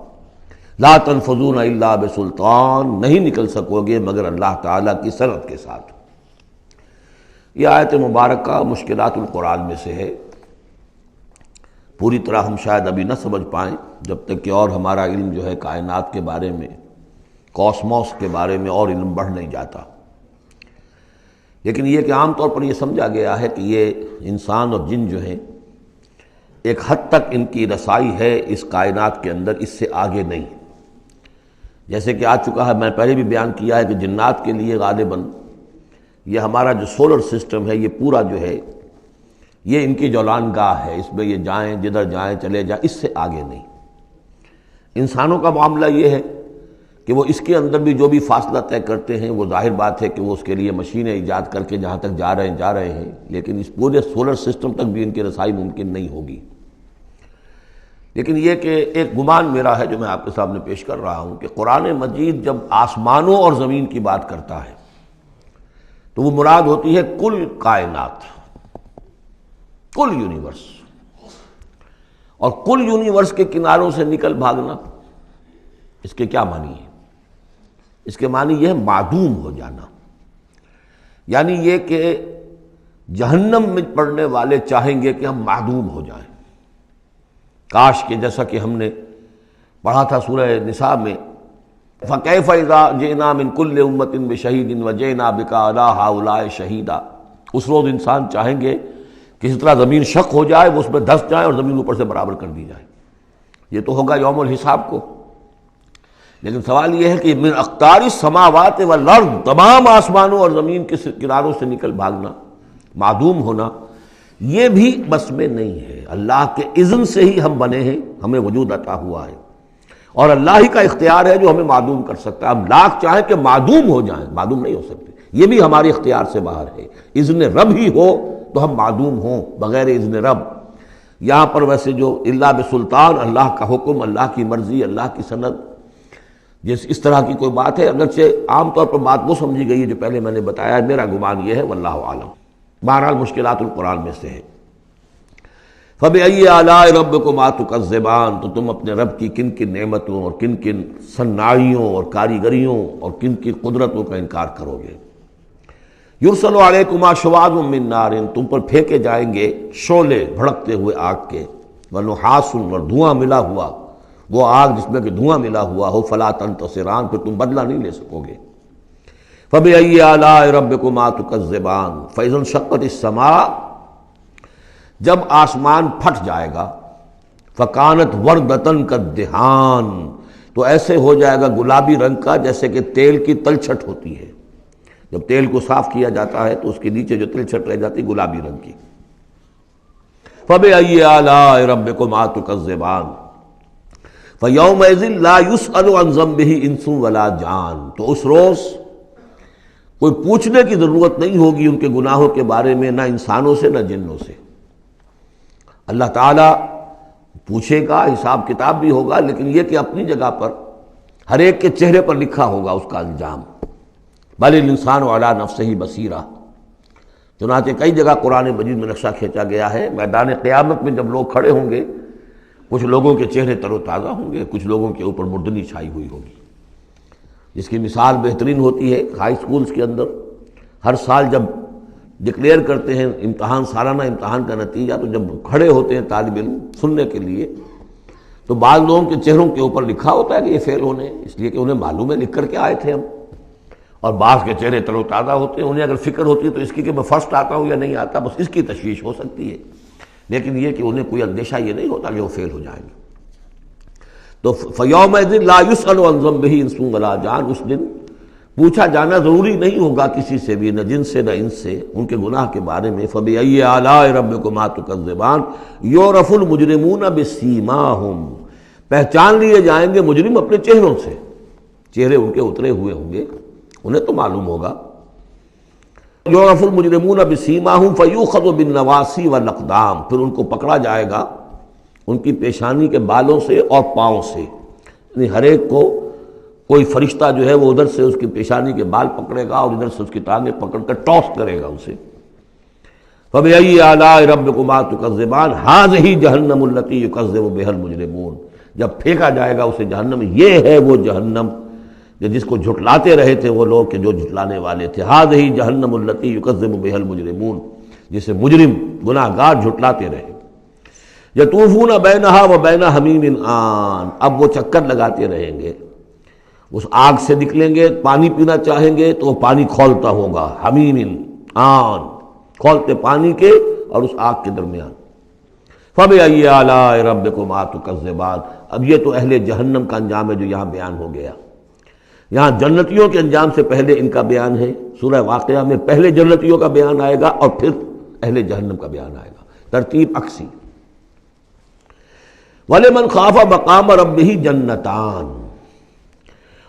لا تنفذون الا بسلطان، نہیں نکل سکو گے مگر اللہ تعالیٰ کی سند کے ساتھ. یہ آیت مبارکہ مشکلات القرآن میں سے ہے. پوری طرح ہم شاید ابھی نہ سمجھ پائیں جب تک کہ اور ہمارا علم جو ہے کائنات کے بارے میں کاسموس کے بارے میں اور علم بڑھ نہیں جاتا، لیکن یہ کہ عام طور پر یہ سمجھا گیا ہے کہ یہ انسان اور جن جو ہیں ایک حد تک ان کی رسائی ہے اس کائنات کے اندر، اس سے آگے نہیں۔ جیسے کہ آ چکا ہے، میں پہلے بھی بیان کیا ہے کہ جنات کے لیے غالباً یہ ہمارا جو سولر سسٹم ہے یہ پورا جو ہے یہ ان کی جولان گاہ ہے، اس میں یہ جائیں جدھر جائیں چلے جائیں، اس سے آگے نہیں۔ انسانوں کا معاملہ یہ ہے کہ وہ اس کے اندر بھی جو بھی فاصلہ طے کرتے ہیں وہ ظاہر بات ہے کہ وہ اس کے لیے مشینیں ایجاد کر کے جہاں تک جا رہے ہیں، لیکن اس پورے سولر سسٹم تک بھی ان کی رسائی ممکن نہیں ہوگی۔ لیکن یہ کہ ایک گمان میرا ہے جو میں آپ کے سامنے پیش کر رہا ہوں کہ قرآن مجید جب آسمانوں اور زمین کی بات کرتا ہے تو وہ مراد ہوتی ہے کل کائنات، کل یونیورس، اور کل یونیورس کے کناروں سے نکل بھاگنا، اس کے کیا معنی ہے؟ اس کے معنی یہ ہے معدوم ہو جانا، یعنی یہ کہ جہنم میں پڑنے والے چاہیں گے کہ ہم معدوم ہو جائیں۔ کاش کہ جیسا کہ ہم نے پڑھا تھا سورہ نساء میں، فَكَيْفَ إِذَا جِئْنَا مِن كُلِّ أُمَّةٍ بِشَهِيدٍ وَجِئْنَا بِكَ عَلَىٰ هَٰؤُلَاءِ شَهِيدًا۔ اس روز انسان چاہیں گے کہ اس طرح زمین شق ہو جائے، وہ اس میں دھس جائے اور زمین اوپر سے برابر کر دی جائے۔ یہ تو ہوگا یوم الحساب کو، لیکن سوال یہ ہے کہ من اقطار السماوات والارض، تمام آسمانوں اور زمین کے کناروں سے نکل بھاگنا، معدوم ہونا، یہ بھی بس میں نہیں ہے۔ اللہ کے اذن سے ہی ہم بنے ہیں، ہمیں وجود عطا ہوا ہے، اور اللہ ہی کا اختیار ہے جو ہمیں معدوم کر سکتا ہے۔ ہم لاکھ چاہیں کہ معدوم ہو جائیں، معدوم نہیں ہو سکتے، یہ بھی ہمارے اختیار سے باہر ہے۔ اذن رب ہی ہو تو ہم معدوم ہوں بغیر اذن رب۔ یہاں پر ویسے جو الا بسلطان، اللہ کا حکم، اللہ کی مرضی، اللہ کی سند، اس طرح کی کوئی بات ہے، اگرچہ عام طور پر بات وہ سمجھی گئی ہے جو پہلے میں نے بتایا، میرا گمان یہ ہے واللہ عالم۔ بہرحال مشکلات القرآن میں سے ہے۔ فَبِأَيِّ آلَاءِ رَبِّكُمَا تُكَذِّبَانِ، تو تم اپنے رب کی کن کن نعمتوں اور کن کن صناعیوں اور کاریگریوں اور کن کن قدرتوں کا انکار کرو گے۔ یُرْسَلُ عَلَيْكُمَا شُوَاظٌ مِّن نَارٍ، تم پر پھینکے جائیں گے شعلے بھڑکتے ہوئے آگ کے، وَنُحَاسٌ، اور دھواں ملا ہوا، وہ آگ جس میں کہ دھواں ملا ہوا ہو، فَلَا تَنتَصِرَانِ، پھر تم بدلہ نہیں لے سکو گے۔ فَبِأَيِّ آلَاءِ رَبِّكُمَا تُكَذِّبَانِ، فَإِذَا انشَقَّتِ السَّمَاءُ، جب آسمان پھٹ جائے گا، فَكَانَتْ وَرْدَةً كَالدِّهَانِ، تو ایسے ہو جائے گا گلابی رنگ کا جیسے کہ تیل کی تلچھٹ ہوتی ہے۔ جب تیل کو صاف کیا جاتا ہے تو اس کے نیچے جو تلچھٹ رہ جاتی گلابی رنگ کی۔ فَبِأَيِّ آلَاءِ رَبِّكُمَا تُكَذِّبَانِ فَيَوْمَئِذٍ لَا يُسْأَلُ عَنْ ذَنبِهِ إِنسٌ وَلَا جَانٌ، تو اس روز کوئی پوچھنے کی ضرورت نہیں ہوگی ان کے گناہوں کے بارے میں، نہ انسانوں سے نہ جنوں سے۔ اللہ تعالیٰ پوچھے گا، حساب کتاب بھی ہوگا، لیکن یہ کہ اپنی جگہ پر ہر ایک کے چہرے پر لکھا ہوگا اس کا انجام۔ بل الانسان علی نفسہ بصیرہ، چنانچہ کئی جگہ قرآن مجید میں نقشہ کھینچا گیا ہے، میدان قیامت میں جب لوگ کھڑے ہوں گے، کچھ لوگوں کے چہرے تر و تازہ ہوں گے، کچھ لوگوں کے اوپر مردنی چھائی ہوئی ہوگی، جس کی مثال بہترین ہوتی ہے ہائی سکولز کے اندر۔ ہر سال جب ڈکلیئر کرتے ہیں امتحان، سالانہ امتحان کا نتیجہ، تو جب کھڑے ہوتے ہیں طالب علم سننے کے لیے، تو بعض لوگوں کے چہروں کے اوپر لکھا ہوتا ہے کہ یہ فیل ہونے، اس لیے کہ انہیں معلوم ہے لکھ کر کے آئے تھے ہم، اور بعض کے چہرے تر و تازہ ہوتے ہیں، انہیں اگر فکر ہوتی ہے تو اس کی کہ میں فرسٹ آتا ہوں یا نہیں آتا، بس اس کی تشویش ہو سکتی ہے، لیکن یہ کہ انہیں کوئی اندیشہ یہ نہیں ہوتا کہ وہ فیل ہو جائیں گے۔ تو فَيَوْمَئِذٍ لَا يُسْأَلُ عَنْ ذَنبِهِ إِنسٌ وَلَا جَانٌ، اس دن پوچھا جانا ضروری نہیں ہوگا کسی سے بھی، نہ جن سے نہ ان سے، ان کے گناہ کے بارے میں۔ فَبِأَيِّ آلَاءِ رَبِّكُمَا تُكَذِّبَانِ يُعْرَفُ الْمُجْرِمُونَ بِسِیمَاهُمْ، پہچان لیے جائیں گے مجرم اپنے چہروں سے، چہرے ان کے اترے ہوئے ہوں گے، انہیں تو معلوم ہوگا۔ یعرف المجرمون بسیماہم فیؤخذ بالنواصی والاقدام، پھر ان کو پکڑا جائے گا ان کی پیشانی کے بالوں سے اور پاؤں سے، یعنی ہر ایک کو کوئی فرشتہ جو ہے وہ ادھر سے اس کی پیشانی کے بال پکڑے گا اور ادھر سے اس کی ٹانگیں پکڑ کر ٹاس کرے گا اسے۔ فَبِأَيِّ آلَاءِ رَبِّكُمَا تُكَذِّبَانِ هَٰذِهِ جَهَنَّمُ الَّتِي يُكَذِّبُ بِهَا الْمُجْرِمُونَ، جب پھینکا جائے گا اسے جہنم، یہ ہے وہ جہنم جس کو جھٹلاتے رہے تھے وہ لوگ کہ جو جھٹلانے والے تھے۔ هَٰذِهِ جَهَنَّمُ الَّتِي يُكَذِّبُ بِهَا الْمُجْرِمُونَ، جسے مجرم گناہگار جھٹلاتے رہے۔ يَطُوفُونَ بَيْنَهَا وَبَيْنَ حَمِيمٍ آن، اب وہ چکر لگاتے رہیں گے اس آگ سے نکلیں گے، پانی پینا چاہیں گے تو وہ پانی کھولتا ہوگا، حمیم آن، کھولتے پانی کے اور اس آگ کے درمیان۔ فَبِأَيِّ آلَاءِ رَبِّكُمَا تُكَذِّبَانِ۔ اب یہ تو اہل جہنم کا انجام ہے جو یہاں بیان ہو گیا۔ یہاں جنتیوں کے انجام سے پہلے ان کا بیان ہے، سورہ واقعہ میں پہلے جنتیوں کا بیان آئے گا اور پھر اہل جہنم کا بیان آئے گا، ترتیب عکسی۔ وَلِمَنْ خَافَ مَقَامَ رَبِّهِ جَنَّتَانِ،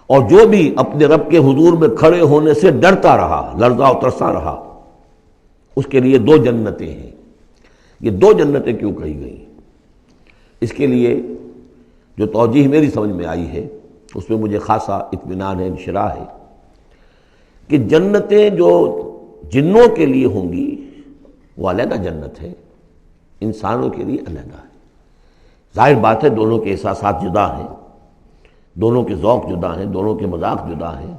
اور جو بھی اپنے رب کے حضور میں کھڑے ہونے سے ڈرتا رہا، لرزا و ترسا رہا، اس کے لیے دو جنتیں ہیں۔ یہ دو جنتیں کیوں کہی گئی؟ اس کے لیے جو توجیہ میری سمجھ میں آئی ہے اس میں مجھے خاصا اطمینان ہے، انشراح ہے کہ جنتیں جو جنوں کے لیے ہوں گی وہ علیحدہ جنت ہے، انسانوں کے لیے علیحدہ ہے۔ ظاہر بات ہے دونوں کے احساسات جدا ہیں، دونوں کے ذوق جدا ہیں، دونوں کے مذاق جدا ہیں،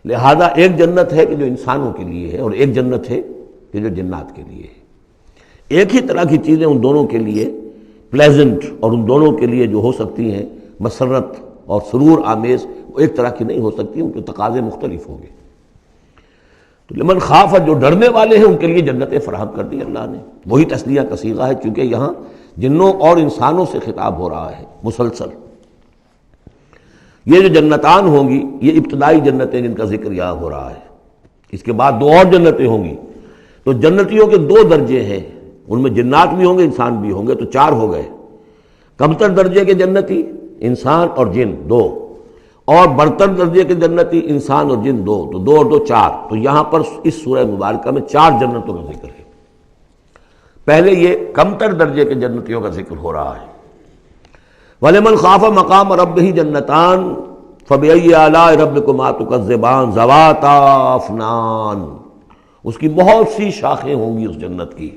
لہذا ایک جنت ہے کہ جو انسانوں کے لیے ہے اور ایک جنت ہے کہ جو جنات کے لیے ہے۔ ایک ہی طرح کی چیزیں ان دونوں کے لیے پلیزنٹ اور ان دونوں کے لیے جو ہو سکتی ہیں مسرت اور سرور آمیز، وہ ایک طرح کی نہیں ہو سکتی، ان کے تقاضے مختلف ہوں گے۔ تو لمن خاف، جو ڈرنے والے ہیں ان کے لیے جنتیں فراہم کر دی اللہ نے۔ وہی تسلیہ کا صیغہ ہے چونکہ یہاں جنوں اور انسانوں سے خطاب ہو رہا ہے مسلسل۔ یہ جو جنتان ہوں گی یہ ابتدائی جنتیں جن کا ذکر یہاں ہو رہا ہے، اس کے بعد دو اور جنتیں ہوں گی۔ تو جنتیوں کے دو درجے ہیں، ان میں جنات بھی ہوں گے انسان بھی ہوں گے، تو چار ہو گئے۔ کمتر درجے کے جنتی انسان اور جن دو، اور برتر درجے کے جنتی انسان اور جن دو، تو دو اور دو چار۔ تو یہاں پر اس سورہ مبارکہ میں چار جنتوں کا ذکر ہے۔ پہلے یہ کمتر درجے کے جنتیوں کا ذکر ہو رہا ہے۔ وَلِمَنْ خَافَ مَقَامَ رَبِّهِ جَنَّتَانِ فَبِأَيِّ آلَاءِ رَبِّكُمَا تُكَذِّبَانِ ذَوَاتَا أَفْنَانٍ، اس کی بہت سی شاخیں ہوں گی اس جنت کی۔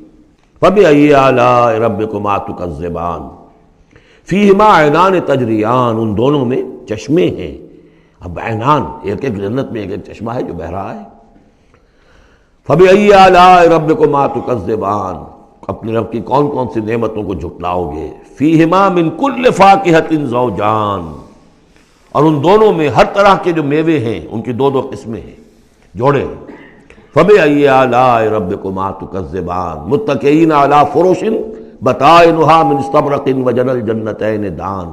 فَبِأَيِّ آلَاءِ رَبِّكُمَا تُكَذِّبَانِ فِيهِمَا عَيْنَانِ تَجْرِيَانِ، ان دونوں میں چشمے ہیں۔ اب عینان، ایک ایک جنت میں ایک ایک چشمہ ہے جو بہہ رہا ہے۔ فَبِأَيِّ آلَاءِ رَبِّكُمَا تُكَذِّبَانِ، اپنے رب کی کون کون سی نعمتوں کو جھٹلاؤ گے۔ فِيهِمَا مِن كُلِّ فَاكِهَةٍ زَوْجَانِ، اور ان دونوں میں ہر طرح کے جو میوے ہیں ان کی دو دو قسمیں ہیں، جوڑے ہیں۔ فَبِأَيِّ آلَاءِ رَبِّكُمَا تُكَذِّبَانِ مُتَّكِئِينَ عَلَىٰ فُرُشٍ بَطَائِنُهَا مِن اسْتَبْرَقٍ وَجَنَى الْجَنَّتَيْنِ دَانٍ،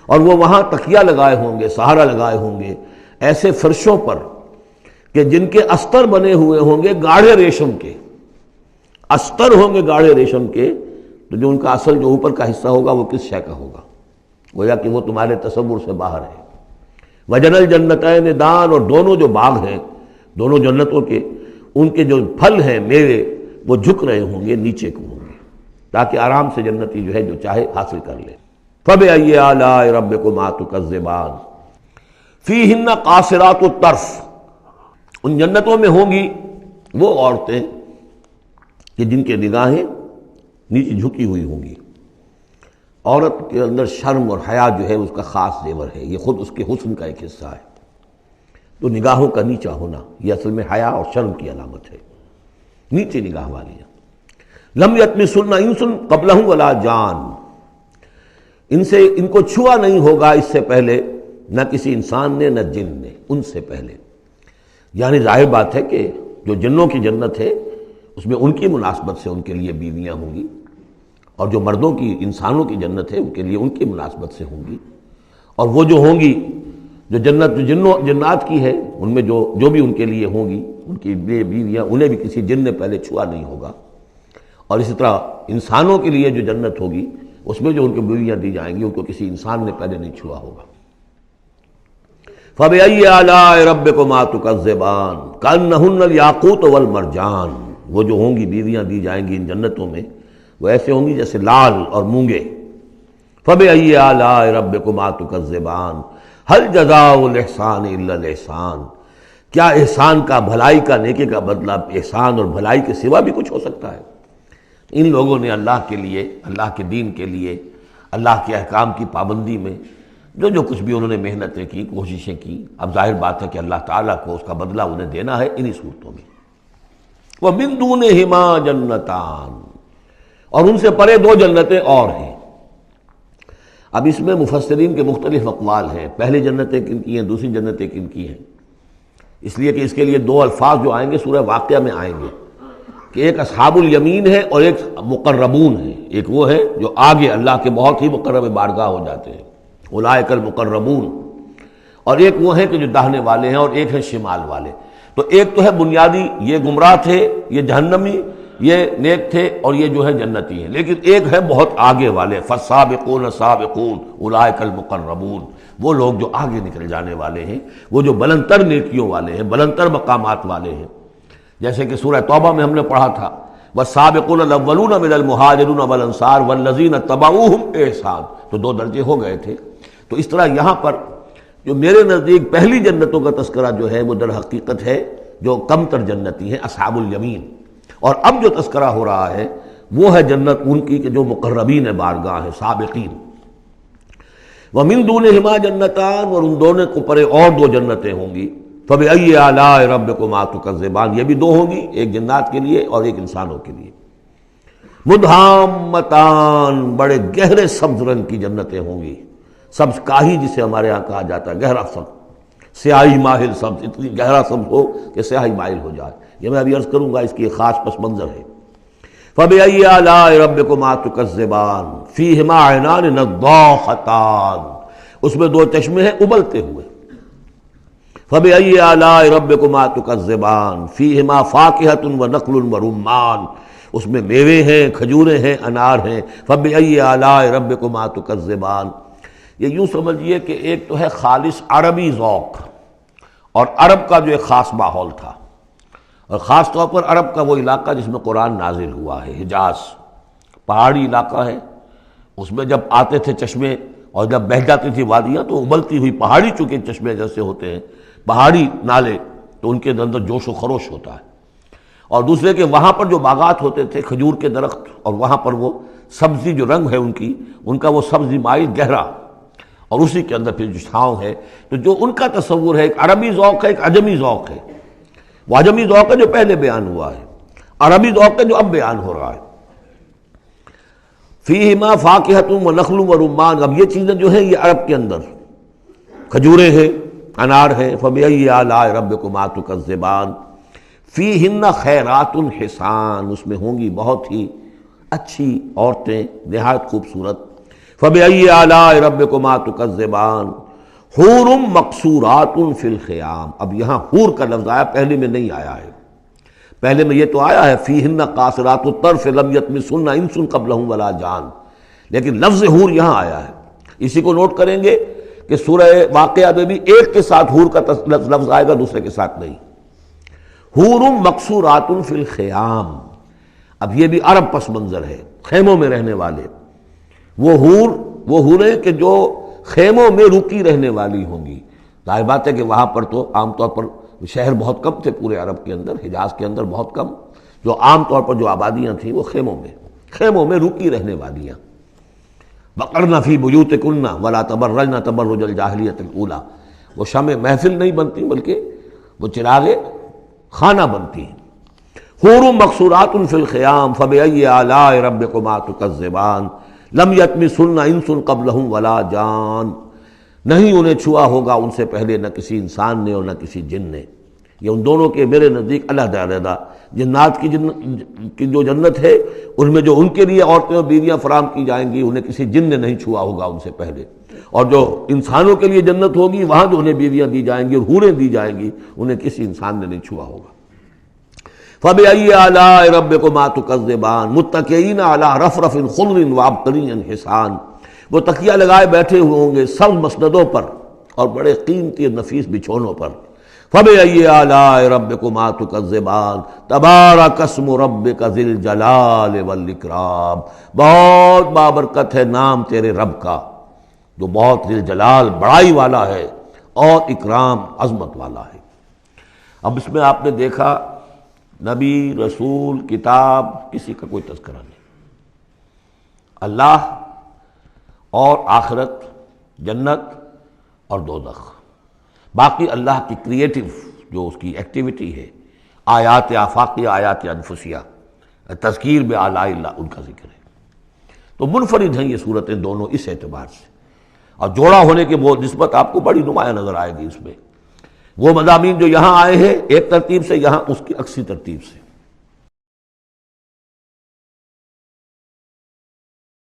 اور وہ وہاں تکیہ لگائے ہوں گے، سہارا لگائے ہوں گے ایسے فرشوں پر کہ جن کے استر بنے ہوئے ہوں گے گاڑھے ریشم کے، استر ہوں گے گاڑھے ریشم کے، تو جو ان کا اصل جو اوپر کا حصہ ہوگا وہ کس شے کا ہوگا، گویا کہ وہ تمہارے تصور سے باہر ہے۔ وَجَنَى الْجَنَّتَيْنِ دَانٍ، اور دونوں جو باغ ہیں دونوں جنتوں کے، ان کے جو پھل ہیں میوے وہ جھک رہے ہوں گے، نیچے کو ہوں گے، تاکہ آرام سے جنتی جو ہے جو چاہے حاصل کر لے۔ فَبِأَيِّ آلَاءِ رَبِّكُمَا تُكَذِّبَانِ فِيهِنَّ قَاصِرَاتُ الطَّرْفِ، ان جنتوں میں ہوں گی وہ عورتیں کہ جن کے نگاہیں نیچے جھکی ہوئی ہوں گی۔ عورت کے اندر شرم اور حیا جو ہے اس کا خاص زیور ہے، یہ خود اس کے حسن کا ایک حصہ ہے۔ تو نگاہوں کا نیچا ہونا یہ اصل میں حیا اور شرم کی علامت ہے، نیچے نگاہ والی۔ لم یطمثن انس قبلہم ولا جان، ان کو چھوا نہیں ہوگا اس سے پہلے نہ کسی انسان نے نہ جن نے، ان سے پہلے۔ یعنی ظاہر بات ہے کہ جو جنوں کی جنت ہے اس میں ان کی مناسبت سے ان کے لیے بیویاں ہوں گی، اور جو مردوں کی انسانوں کی جنت ہے ان کے لیے ان کی مناسبت سے ہوں گی، اور وہ جو ہوں گی جو جنت جو جنات کی ہے ان میں جو بھی ان کے لیے ہوں گی ان کی بیویاں، انہیں بھی کسی جن نے پہلے چھوا نہیں ہوگا۔ اور اسی طرح انسانوں کے لیے جو جنت ہوگی اس میں جو ان کو بیویاں دی جائیں گی ان کو کسی انسان نے پہلے نہیں چھوا ہوگا۔ فَبِأَيِّ آلَاءِ رَبِّكُمَا تُكَذِّبَانِ كَأَنَّهُنَّ الْيَاقُوتُ وَالْمَرْجَانُ، وہ جو ہوں گی بیویاں دی جائیں گی ان جنتوں میں وہ ایسے ہوں گی جیسے لال اور مونگے۔ فَبِأَيِّ آلَاءِ رَبِّكُمَا تُكَذِّبَانِ هَلْ جَزَاءُ الْإِحْسَانِ إِلَّا الْإِحْسَانُ، کیا احسان کا، بھلائی کا، نیکی کا بدلہ احسان اور بھلائی کے سوا بھی کچھ ہو سکتا ہے؟ ان لوگوں نے اللہ کے لیے، اللہ کے دین کے لیے، اللہ کے احکام کی پابندی میں جو کچھ بھی انہوں نے محنتیں کی، کوششیں کی، اب ظاہر بات ہے کہ اللہ تعالیٰ کو اس کا بدلہ انہیں دینا ہے انہی صورتوں میں۔ وَمِن دُونِهِمَا جَنَّتَانِ، اور ان سے پرے دو جنتیں اور ہیں۔ اب اس میں مفسرین کے مختلف اقوال ہیں، پہلی جنتیں کن کی ہیں، دوسری جنتیں کن کی ہیں، اس لیے کہ اس کے لیے دو الفاظ جو آئیں گے سورہ واقعہ میں آئیں گے کہ ایک اصحاب الیمین ہے اور ایک مقربون ہے۔ ایک وہ ہے جو آگے اللہ کے بہت ہی مقرب بارگاہ ہو جاتے ہیں، اولئک المقربون، اور ایک وہ ہے کہ جو داہنے والے ہیں، اور ایک ہے شمال والے۔ تو ایک تو ہے بنیادی، یہ گمراہ تھے، یہ جہنمی، یہ نیک تھے، اور یہ جو ہے جنتی ہیں، لیکن ایک ہے بہت آگے والے، فالسابقون السابقون اولئک المقربون، وہ لوگ جو آگے نکل جانے والے ہیں، وہ جو بلندتر نیکیوں والے ہیں، بلندتر مقامات والے ہیں۔ جیسے کہ سورہ توبہ میں ہم نے پڑھا تھا والسابقون الاولون من المہاجرین والانصار والذین اتبعوہم بإحسان، تو دو درجے ہو گئے تھے۔ تو اس طرح یہاں پر جو میرے نزدیک پہلی جنتوں کا تذکرہ جو ہے وہ در حقیقت ہے جو کم تر جنتی ہیں، اصحاب الیمین، اور اب جو تذکرہ ہو رہا ہے وہ ہے جنت ان کی کہ جو مقربین بارگاہ ہیں، سابقین۔ وَمِن دُونِهِمَا جَنَّتَانِ، اور ان دونوں کو پرے اور دو جنتیں ہوں گی۔ فَبِأَيِّ آلَاءِ رَبِّكُمَا تُكَذِّبَانِ، یہ بھی دو ہوں گی، ایک جنات کے لیے اور ایک انسانوں کے لیے۔ مُدْحَامَّتَانِ، بڑے گہرے سبز رنگ کی جنتیں ہوں گی، سبز کاہی جسے ہمارے ہاں کہا جاتا ہے، گہرا سبز، سیاہی مائل سبز، اتنی گہرا سبز ہو کہ سیاہی مائل ہو جائے۔ یہ میں ابھی عرض کروں گا، اس کی ایک خاص پس منظر ہے۔ فَبِأَيِّ آلَاءِ رَبِّكُمَا تُكَذِّبَانِ فِيهِمَا عَيْنَانِ نَضَّاخَتَانِ، اس میں دو چشمے ہیں ابلتے ہوئے۔ فَبِأَيِّ آلَاءِ رَبِّكُمَا تُكَذِّبَانِ فِيهِمَا فَاكِهَةٌ وَنَخْلٌ وَرُمَّانٌ، اس میں میوے ہیں، کھجوریں ہیں، انار ہیں۔ فَبِأَيِّ آلَاءِ رَبِّكُمَا تُكَذِّبَانِ، یہ یوں سمجھیے کہ ایک تو ہے خالص عربی ذوق، اور عرب کا جو ایک خاص ماحول تھا، اور خاص طور پر عرب کا وہ علاقہ جس میں قرآن نازل ہوا ہے، حجاز، پہاڑی علاقہ ہے، اس میں جب آتے تھے چشمے اور جب بہہ جاتی تھی وادیاں تو ابلتی ہوئی پہاڑی، چونکہ چشمے جیسے ہوتے ہیں پہاڑی نالے، تو ان کے اندر جوش و خروش ہوتا ہے۔ اور دوسرے کہ وہاں پر جو باغات ہوتے تھے کھجور کے درخت، اور وہاں پر وہ سبزی جو رنگ ہے ان کا وہ سبزی مائل گہرا، اور اسی کے اندر پھر جو چھاؤں ہے، تو جو ان کا تصور ہے ایک عربی ذوق ہے، ایک عجمی ذوق ہے۔ وہ عجمی ذوق ہے جو پہلے بیان ہوا ہے، عربی ذوق ہے جو اب بیان ہو رہا ہے۔ فیہما فاکہۃ ونخل ورمان، اب یہ چیزیں جو ہیں یہ عرب کے اندر کھجوریں ہیں، انار ہیں۔ فبأی آلاء ربکما تکذبان فیہن خیرات حسان، اس میں ہوں گی بہت ہی اچھی عورتیں، نہایت خوبصورت۔ فبأی آلاء ربکما تکذبان حور مقصورات فی الخیام، اب یہاں حور کا لفظ آیا، پہلے میں نہیں آیا ہے۔ پہلے میں یہ تو آیا ہے فیہن قاصرات الطرف لم یطمثن انس قبلہم ولا جان، لیکن لفظ حور یہاں آیا ہے۔ اسی کو نوٹ کریں گے کہ سورہ واقعہ میں بھی ایک کے ساتھ حور کا لفظ آئے گا، دوسرے کے ساتھ نہیں۔ حور مقصورات فی الخیام، اب یہ بھی عرب پس منظر ہے، خیموں میں رہنے والے وہ حوریں کہ جو خیموں میں رکی رہنے والی ہوں گی۔ ظاہر بات ہے کہ وہاں پر تو عام طور پر شہر بہت کم تھے، پورے عرب کے اندر، حجاز کے اندر بہت کم، جو عام طور پر جو آبادیاں تھیں وہ خیموں میں رکی رہنے والیاں۔ وَقَرْنَ فِي بُيُوتِكُنَّ وَلَا تَبَرَّجْنَ تَبَرُّجَ الْجَاهِلِيَّةِ الْأُولَىٰ، وہ شمع محفل نہیں بنتی بلکہ وہ چراغ خانہ بنتی ہیں۔ حور مقصورات فی الخیام فبأی آلاء ربکما تکذبان لم یطمثن انس قبلہم ولا جان، نہیں انہیں چھوا ہوگا ان سے پہلے نہ کسی انسان نے اور نہ کسی جن نے۔ یہ ان دونوں کے میرے نزدیک علیحدہ علیحدہ، جنات کی جو جنت ہے ان میں جو ان کے لیے عورتیں اور بیویاں فراہم کی جائیں گی انہیں کسی جن نے نہیں چھوا ہوگا ان سے پہلے، اور جو انسانوں کے لیے جنت ہوگی وہاں جو انہیں بیویاں دی جائیں گی اور حوریں دی جائیں گی انہیں کسی انسان نے نہیں چھوا ہوگا۔ فَبِأَيِّ آلَاءِ رَبِّكُمَا تُكَذِّبَانِ مُتَّكِئِينَ عَلَىٰ رَفْرَفٍ خُضْرٍ وَعَبْقَرِيٍّ حِسَانٍ، وہ تکیہ لگائے بیٹھے ہوئے ہوں گے سبز مسندوں پر اور بڑے قیمتی اور نفیس بچھونوں پر۔ فَبِأَيِّ آلَاءِ رَبِّكُمَا تُكَذِّبَانِ تَبَارَكَ اسْمُ رَبِّكَ ذِي الْجَلَالِ وَالْإِكْرَامِ، بہت بابرکت ہے نام تیرے رب کا جو بہت ذی الجلال بڑائی والا ہے اور اکرام عظمت والا ہے۔ اب اس میں آپ نے دیکھا نبی، رسول، کتاب، کسی کا کوئی تذکرہ نہیں، اللہ اور آخرت، جنت اور دوزخ، باقی اللہ کی کریٹو جو اس کی ایکٹیویٹی ہے، آیات آفاقیہ، آیات انفسیہ، تذکیر بآلاء اللہ، ان کا ذکر ہے۔ تو منفرد ہیں یہ صورتیں دونوں اس اعتبار سے اور جوڑا ہونے کی وہ نسبت آپ کو بڑی نمایاں نظر آئے گی اس میں۔ وہ مضامین جو یہاں آئے ہیں ایک ترتیب سے، یہاں اس کی عکسی ترتیب سے۔